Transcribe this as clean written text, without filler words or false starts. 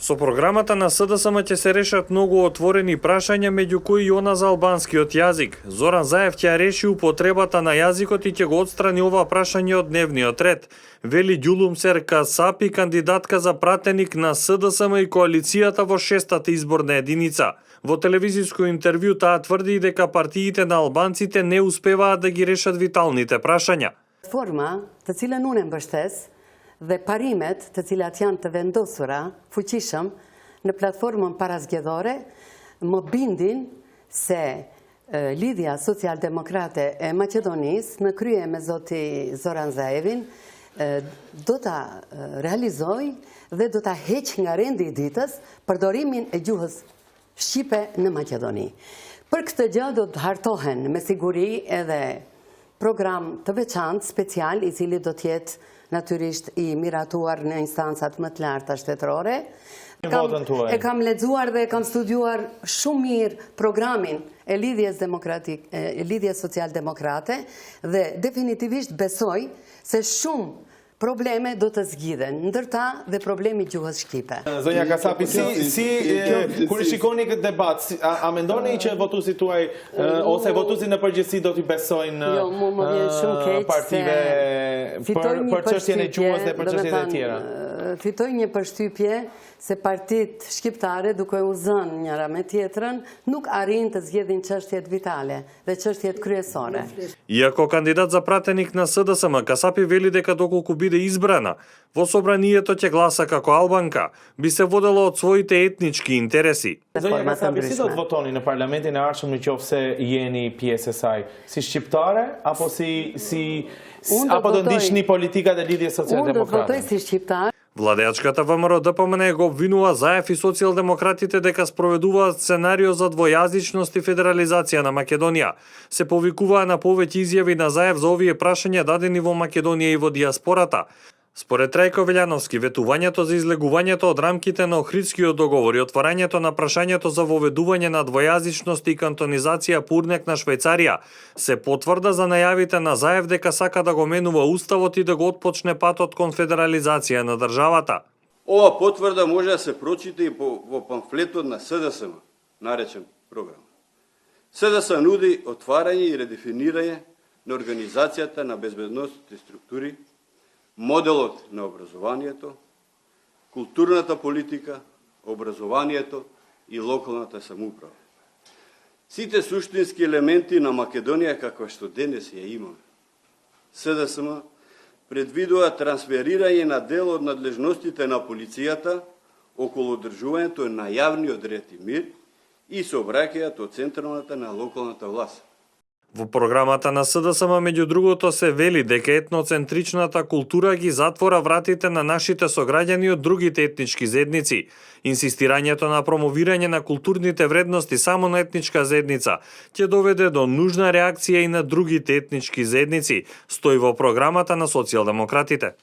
Со програмата на СДСМ ќе се решат многу отворени прашања, меѓу кои и она за албанскиот јазик. Зоран Заев ќе реши употребата на јазикот и ќе го отстрани ова прашање од дневниот ред, вели Ѓулумсер Касапи, кандидатка за пратеник на СДСМ и коалицијата во 6-та изборна единица. Во телевизиско интервју таа тврди дека партиите на албанците не успеваат да ги решат виталните прашања. Форма të cilën unë mbështes dhe parimet të cilat janë të vendosura fuqishëm në platformën parazgjedhore më bindin se Lidhja Socialdemokrate e Maqedonisë në krye me zoti Zoran Zaevin do ta realizoj dhe do ta heq nga rendi i ditës përdorimin e gjuhës shqipe në Maqedoni. Për këtë gjë do të hartohen me siguri edhe program të veçantë special i cili do të jetë natyrisht i miratuar në instancat më të larta shtetërore. E kam lexuar dhe kam studiuar shumë mirë programin e Lidhjes Socialdemokrate dhe definitivisht besoj se shumë probleme do të zgjidhen, ndërta dhe problemi gjuhës shqipe. Zonja Kasapi, kur shikoni këtë debat, a mendoni që votuesit tuaj ose votuesit në përgjithësi do t'i besojnë partive për çështjen e gjuhës dhe për çështjet e tjera? Fitoj një përshtypje se partitë shqiptare, duke u zënë njëra me tjetrën, nuk arrin të zgjedhin çështjet vitale dhe çështjet kryesore. Иако кандидат за пратеник на СДСМ, Касапи вели дека доколку биде избрана, во собранието ќе гласа како албанка, би се водела од своите етнички интереси. Zonja Kasapi, si do të votoni në parlamentin e ardhshëm nëse jeni pjesë e saj? Si shqiptare apo do ndiqni politikat e Lidhjes Socialdemokrate? Unë do të votoj si shqiptar. Владеачката ВМРО ДПМН го обвинува Заев и социјалдемократите дека спроведуваат сценарио за двојазичност и федерализација на Македонија. Се повикуваа на повеќе изјави на Заев за овие прашања дадени во Македонија и во диаспората. Според Трајко Велјановски, ветувањето за излегувањето од рамките на Охридскиот договор и отварањето на прашањето за воведување на двојазичност и кантонизација Пурнек на Швајцарија се потврда за најавите на Заев дека сака да го менува уставот и да го отпочне патот кон федерализација на државата. Ова потврда може да се прочита и во памфлетот на СДСМ, наречен програм. СДСМ нуди отварање и редефинирање на организацијата на безбедносните структури, моделот на образованието, културната политика, образованието и локалната самоуправа. Сите суштински елементи на Македонија каква што денес ја имаме. СДСМ предвидува трансферирање на дел од надлежностите на полицијата околу одржувањето на јавниот ред и мир и сообраќајот од централната на локалната власт. Во програмата на СДСМ, меѓу другото, се вели дека етноцентричната култура ги затвора вратите на нашите сограѓани од другите етнички заедници. Инсистирањето на промовирање на културните вредности само на етничка заедница ќе доведе до нужна реакција и на другите етнички заедници, стои во програмата на социјалдемократите.